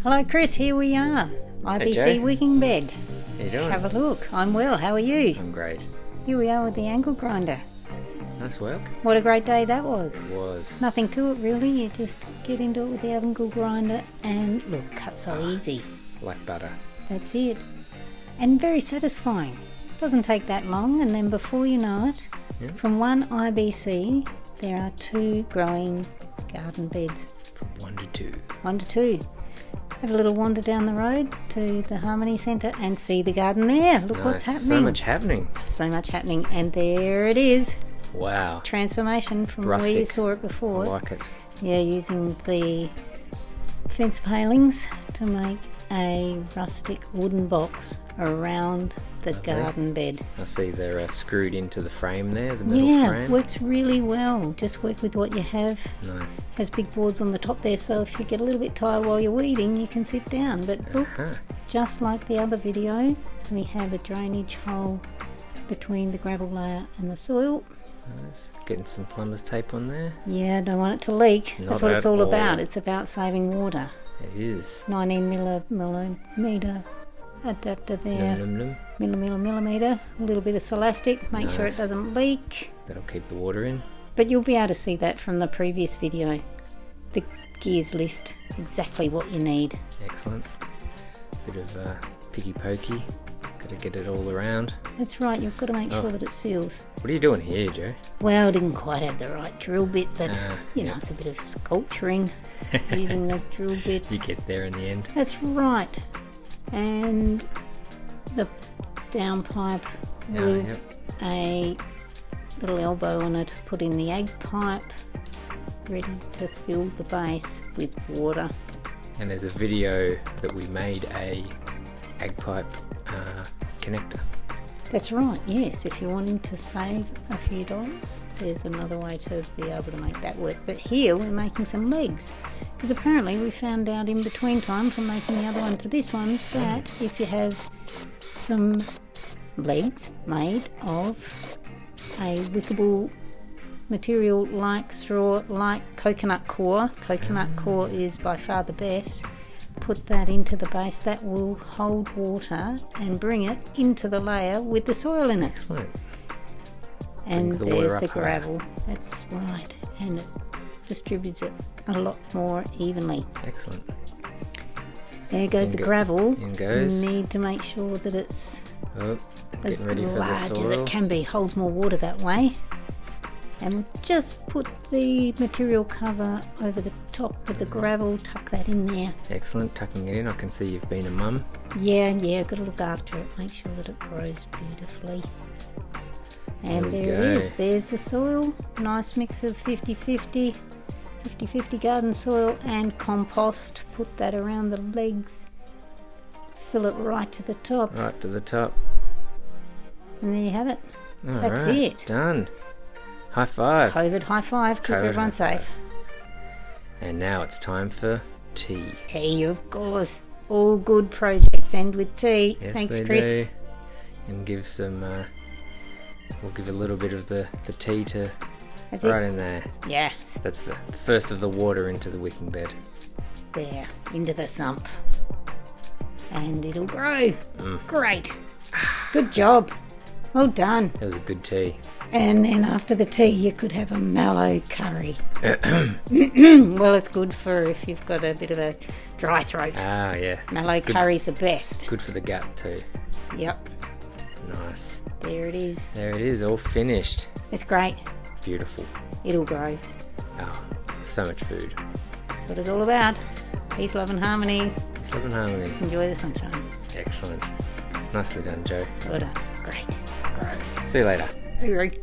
Hello Chris, here we are. IBC wicking bed. How you doing? Have a look. I'm well, how are you? I'm great. Here we are with the angle grinder. Nice work. What a great day that was. It was. Nothing to it really, you just get into it with the angle grinder and look, cut so easy. Like butter. That's it. And very satisfying. Doesn't take that long, and then before you know it, from one IBC there are 2 growing garden beds. From 1 to 2. 1 to 2. Have a little wander down the road to the Harmony Centre and see the garden there. Look what's happening. So much happening. So much happening. And there it is. Wow. Transformation from Rustic. where you saw it before. I like it. Yeah, using the fence palings to make a rustic wooden box around the garden bed. I see they're screwed into the frame there, the middle frame. Yeah, works really well. Just work with what you have. Nice. Has big boards on the top there, so if you get a little bit tired while you're weeding, you can sit down. But look, just like the other video, we have a drainage hole between the gravel layer and the soil. Nice. Getting some plumber's tape on there. Yeah, don't want it to leak. That's what it's all about. It's about saving water. It is. 19 millimetre adapter there. Millimetre. A little bit of Celastic. Make sure it doesn't leak. That'll keep the water in. But you'll be able to see that from the previous video. The gears list exactly what you need. Excellent. Bit of picky pokey. Got to get it all around. That's right, you've got to make sure that it seals. What are you doing here, Joe? Well, I didn't quite have the right drill bit, but you know, it's a bit of sculpturing using the drill bit. You get there in the end. That's right. And the downpipe with a little elbow on it, put in the egg pipe, ready to fill the base with water. And there's a video that we made a egg pipe connector. That's right, yes. If you're wanting to save a few dollars, there's another way to be able to make that work. But here we're making some legs, because apparently we found out in between time from making the other one to this one that if you have some legs made of a wickable material like straw, like coconut core is by far the best, put that into the base, that will hold water and bring it into the layer with the soil in it. Excellent. And there's the gravel. That's right. And it distributes it a lot more evenly. Excellent. There goes the gravel. In goes. You need to make sure that it's as ready large for the as soil. it can be. Holds more water that way. And we'll just put the material cover over the top with the gravel, tuck that in there. Excellent, tucking it in. I can see you've been a mum. Yeah, got to look after it, make sure that it grows beautifully. And there it is, there's the soil, nice mix of 50-50 garden soil and compost. Put that around the legs, fill it right to the top. Right to the top. And there you have it. That's it. Done. High five. COVID high five, keep everyone safe. And now it's time for tea. Tea, of course. All good projects end with tea. Yes, Thanks, they Chris. do. And give some, we'll give a little bit of the tea to in there. Yeah. That's the first of the water into the wicking bed. There, into the sump. And it'll grow. Great. Good job. Well done. That was a good tea. And then after the tea, you could have a mallow curry. Well, it's good for if you've got a bit of a dry throat. Ah, yeah. Mallow curry's the best. Good for the gut too. Yep. Nice. There it is. There it is, all finished. It's great. Beautiful. It'll grow. Oh, so much food. That's what it's all about. Peace, love and harmony. Peace, love and harmony. Enjoy the sunshine. Excellent. Nicely done, Joe. Well done. Great. See you later. All right.